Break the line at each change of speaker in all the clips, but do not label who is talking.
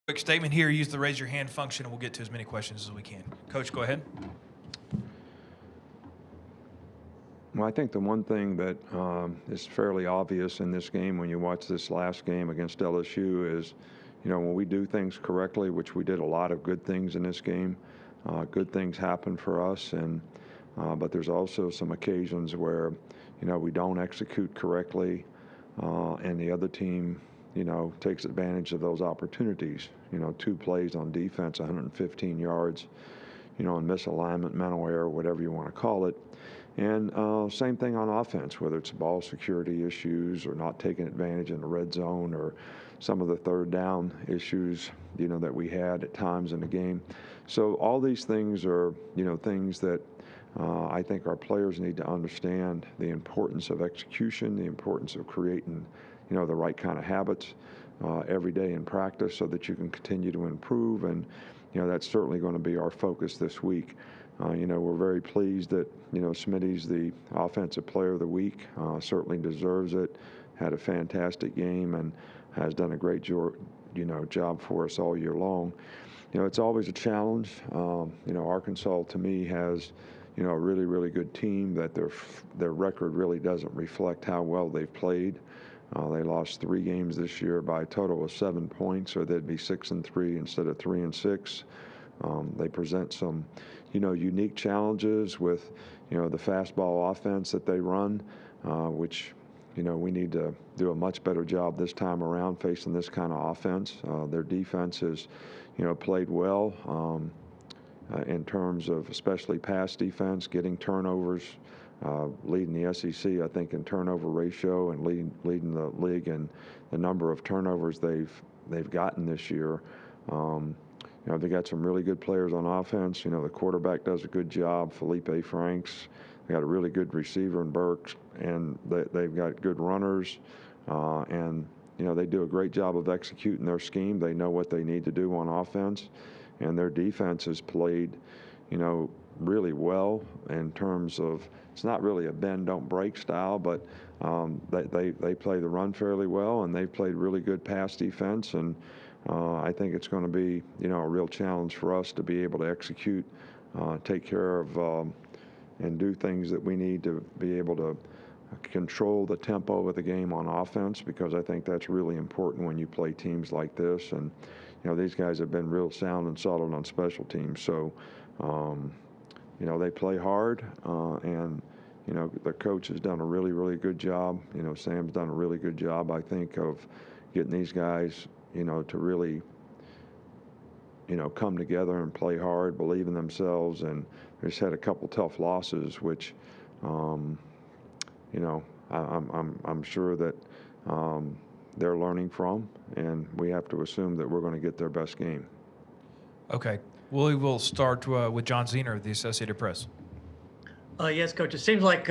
Quick statement here. Use the raise your hand function, and we'll get to as many questions as we can. Coach, go ahead.
Well, I think the one thing that is fairly obvious in this game when you watch this last game against LSU is, when we do things correctly, which we did a lot of good things in this game, good things happen for us. But there's also some occasions where, we don't execute correctly, and the other team, takes advantage of those opportunities. 2 plays on defense, 115 yards, and misalignment, mental error, whatever you want to call it. And same thing on offense, whether it's ball security issues or not taking advantage in the red zone or some of the third down issues, that we had at times in the game. So all these things are, things that I think our players need to understand the importance of execution, the importance of creating, the right kind of habits every day in practice so that you can continue to improve. And, that's certainly going to be our focus this week. We're very pleased that, Smitty's the offensive player of the week, certainly deserves it, had a fantastic game and has done a great job for us all year long. It's always a challenge. Arkansas to me has, a really, really good team that their record really doesn't reflect how well they've played. They lost 3 games this year by a total of 7 points, or they'd be 6-3 instead of 3-6. They present some, unique challenges with, the fastball offense that they run, which, we need to do a much better job this time around facing this kind of offense. Their defense has, played well in terms of especially pass defense, getting turnovers, leading the SEC, I think, in turnover ratio and leading the league in the number of turnovers they've gotten this year. They got some really good players on offense. The quarterback does a good job, Felipe Franks. They got a really good receiver in Burks, and they've got good runners. And they do a great job of executing their scheme. They know what they need to do on offense, and their defense has played, really well in terms of it's not really a bend don't break style, but they play the run fairly well, and they've played really good pass defense. And I think it's going to be, a real challenge for us to be able to execute, take care of, and do things that we need to be able to control the tempo of the game on offense, because I think that's really important when you play teams like this. And, these guys have been real sound and solid on special teams. So, they play hard, and, the coach has done a really, really good job. Sam's done a really good job, I think, of getting these guys, to really, come together and play hard, believe in themselves. And they just had a couple tough losses, which, I'm sure that they're learning from, and we have to assume that we're going to get their best game.
Okay. We will start with John Zener of the Associated Press.
Yes, Coach. It seems like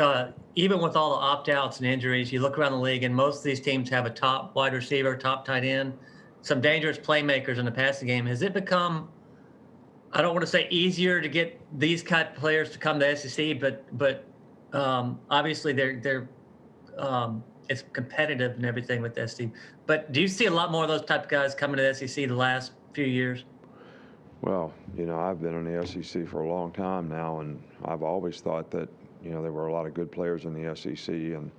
even with all the opt-outs and injuries, you look around the league, and most of these teams have a top wide receiver, top tight end, some dangerous playmakers in the passing game. Has it become, I don't want to say easier to get these kind of players to come to SEC, but obviously they're it's competitive and everything with the SEC. But do you see a lot more of those type of guys coming to the SEC the last few years?
Well, I've been in the SEC for a long time now, and I've always thought that, there were a lot of good players in the SEC, and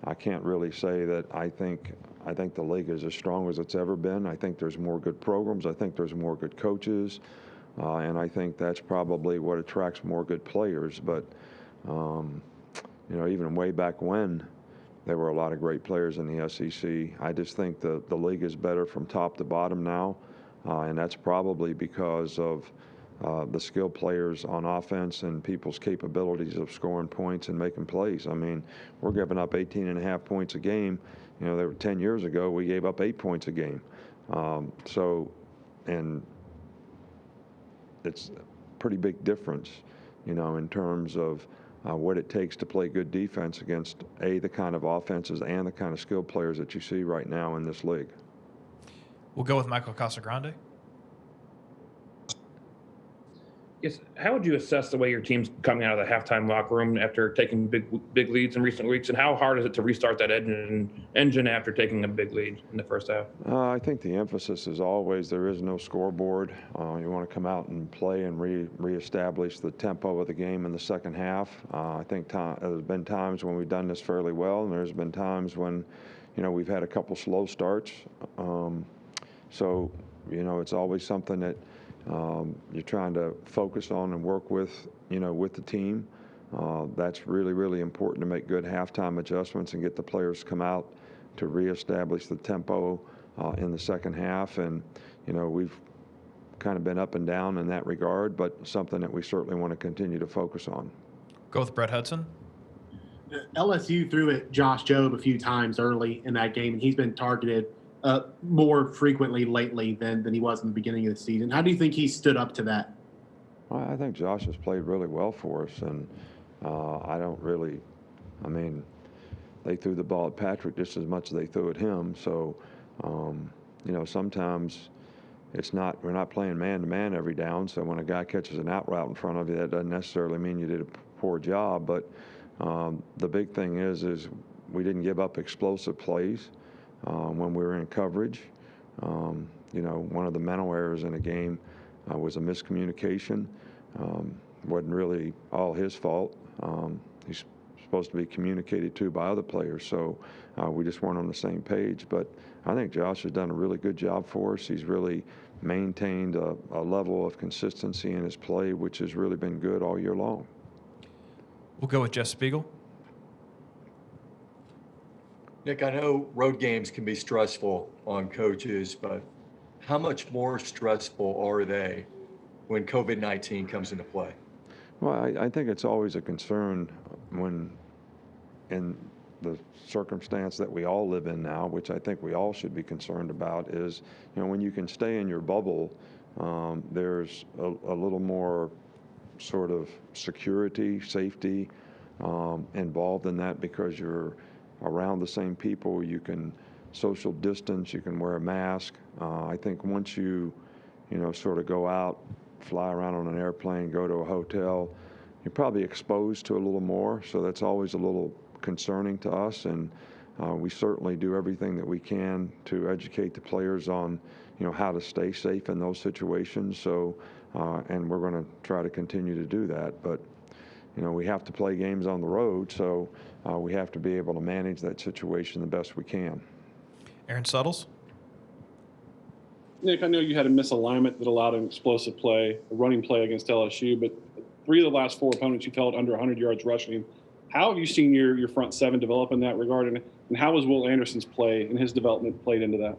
I can't really say that I think the league is as strong as it's ever been. I think there's more good programs. I think there's more good coaches, and I think that's probably what attracts more good players. But, even way back when, there were a lot of great players in the SEC. I just think the league is better from top to bottom now. And that's probably because of the skilled players on offense and people's capabilities of scoring points and making plays. I mean, we're giving up 18.5 points a game. There were 10 years ago, we gave up 8 points a game. And it's a pretty big difference, in terms of what it takes to play good defense against, the kind of offenses and the kind of skilled players that you see right now in this league.
We'll go with Michael Casagrande.
Yes. How would you assess the way your team's coming out of the halftime locker room after taking big leads in recent weeks, and how hard is it to restart that engine after taking a big lead in the first half?
I think the emphasis is always there is no scoreboard. You want to come out and play and reestablish the tempo of the game in the second half. I think there's been times when we've done this fairly well, and there's been times when, we've had a couple slow starts. So, it's always something that you're trying to focus on and work with, with the team. That's really, really important to make good halftime adjustments and get the players to come out to reestablish the tempo in the second half. And, we've kind of been up and down in that regard, but something that we certainly want to continue to focus on.
Go with Brett Hudson.
LSU threw at Josh Jobe a few times early in that game, and he's been targeted more frequently lately than he was in the beginning of the season. How do you think he stood up to that?
Well, I think Josh has played really well for us, and they threw the ball at Patrick just as much as they threw at him. So, sometimes we're not playing man-to-man every down. So when a guy catches an out route in front of you, that doesn't necessarily mean you did a poor job. But the big thing is we didn't give up explosive plays when we were in coverage. One of the mental errors in the game was a miscommunication. Wasn't really all his fault. He's supposed to be communicated to by other players, so we just weren't on the same page. But I think Josh has done a really good job for us. He's really maintained a level of consistency in his play, which has really been good all year long.
We'll go with Jeff Spiegel.
Nick, I know road games can be stressful on coaches, but how much more stressful are they when COVID-19 comes into play?
Well, I think it's always a concern when, in the circumstance that we all live in now, which I think we all should be concerned about, is, when you can stay in your bubble, there's a little more sort of security, safety involved in that because you're around the same people. You can social distance, you can wear a mask. I think once you sort of go out, fly around on an airplane, go to a hotel, you're probably exposed to a little more. So that's always a little concerning to us. And we certainly do everything that we can to educate the players on, how to stay safe in those situations. So, and we're going to try to continue to do that. But, we have to play games on the road, so we have to be able to manage that situation the best we can.
Aaron Suttles.
Nick, I know you had a misalignment that allowed an explosive play, a running play against LSU, but 3 of the last 4 opponents you've held under 100 yards rushing. How have you seen your front seven develop in that regard, and how has Will Anderson's play and his development played into that?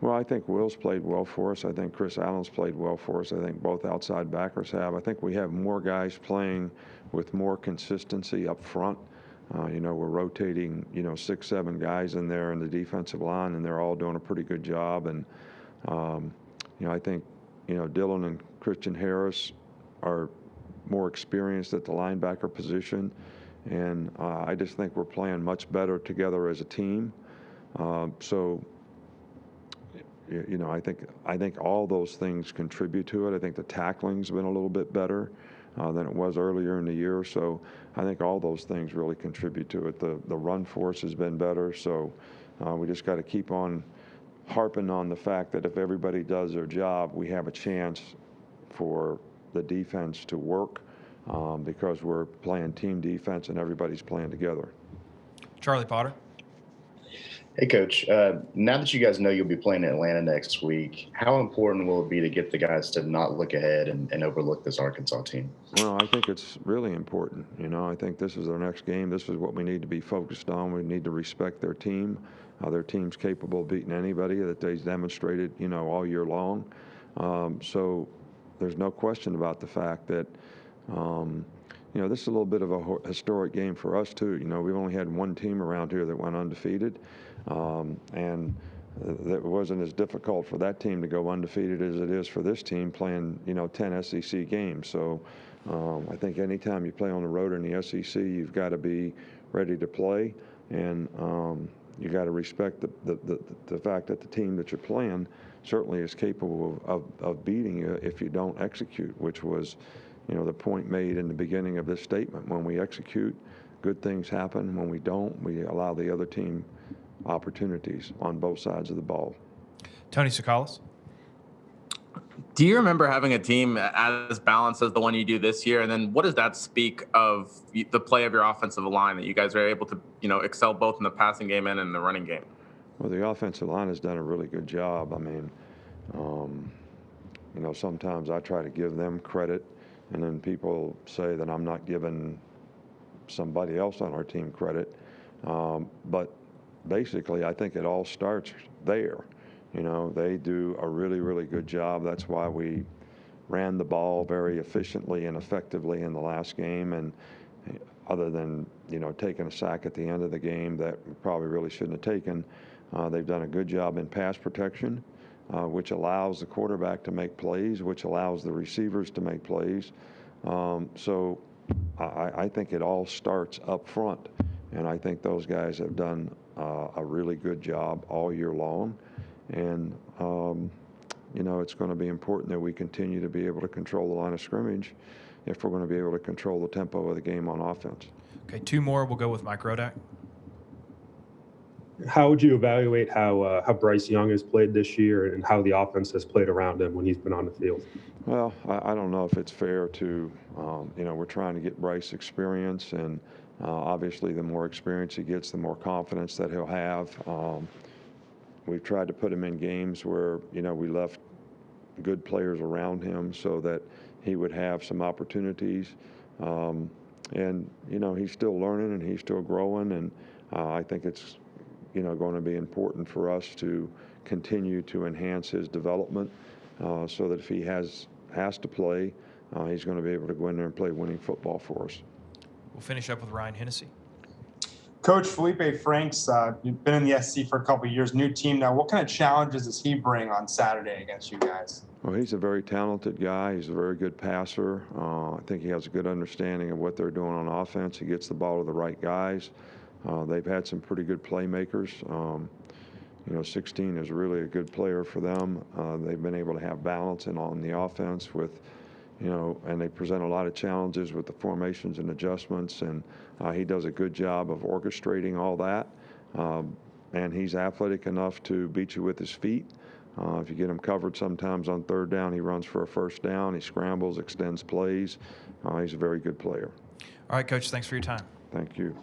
Well, I think Will's played well for us. I think Chris Allen's played well for us. I think both outside backers have. I think we have more guys playing with more consistency up front. We're rotating, 6, 7 guys in there in the defensive line, and they're all doing a pretty good job. And, I think, Dylan and Christian Harris are more experienced at the linebacker position. And I just think we're playing much better together as a team. I think all those things contribute to it. I think the tackling's been a little bit better than it was earlier in the year. So I think all those things really contribute to it. The run force has been better. So we just got to keep on harping on the fact that if everybody does their job, we have a chance for the defense to work because we're playing team defense and everybody's playing together.
Charlie Potter.
Hey, Coach. Now that you guys know you'll be playing in Atlanta next week, how important will it be to get the guys to not look ahead and overlook this Arkansas team?
Well, I think it's really important. I think this is our next game. This is what we need to be focused on. We need to respect their team. Their team's capable of beating anybody that they've demonstrated, all year long. So there's no question about the fact that, this is a little bit of a historic game for us, too. We've only had one team around here that went undefeated. And it wasn't as difficult for that team to go undefeated as it is for this team playing, 10 SEC games. So I think anytime you play on the road in the SEC, you've got to be ready to play. And you got to respect the fact that the team that you're playing certainly is capable of beating you if you don't execute, which was, the point made in the beginning of this statement. When we execute, good things happen. When we don't, we allow the other team opportunities on both sides of the ball.
Tony Sakalas.
Do you remember having a team as balanced as the one you do this year? And then what does that speak of the play of your offensive line, that you guys are able to, excel both in the passing game and in the running game?
Well, the offensive line has done a really good job. I mean, sometimes I try to give them credit, and then people say that I'm not giving somebody else on our team credit. But basically, I think it all starts there. They do a really, really good job. That's why we ran the ball very efficiently and effectively in the last game. And other than, taking a sack at the end of the game that we probably really shouldn't have taken, they've done a good job in pass protection, which allows the quarterback to make plays, which allows the receivers to make plays. So I think it all starts up front. And I think those guys have done a really good job all year long. And, it's going to be important that we continue to be able to control the line of scrimmage if we're going to be able to control the tempo of the game on offense.
Okay, two more. We'll go with Mike Rodak.
How would you evaluate how Bryce Young has played this year and how the offense has played around him when he's been on the field?
Well, I don't know if it's fair to, we're trying to get Bryce experience, and obviously the more experience he gets, the more confidence that he'll have. We've tried to put him in games where, we left good players around him so that he would have some opportunities. And, he's still learning and he's still growing. And I think it's, going to be important for us to continue to enhance his development so that if he has to play, he's going to be able to go in there and play winning football for us.
We'll finish up with Ryan Hennessy.
Coach Felipe Franks, you've been in the SC for a couple of years, new team now. What kind of challenges does he bring on Saturday against you guys?
Well, he's a very talented guy. He's a very good passer. I think he has a good understanding of what they're doing on offense. He gets the ball to the right guys. They've had some pretty good playmakers. 16 is really a good player for them. They've been able to have balance on the offense with, and they present a lot of challenges with the formations and adjustments, and he does a good job of orchestrating all that. And he's athletic enough to beat you with his feet. If you get him covered sometimes on third down, he runs for a first down. He scrambles, extends plays. He's a very good player.
All right, Coach, thanks for your time.
Thank you.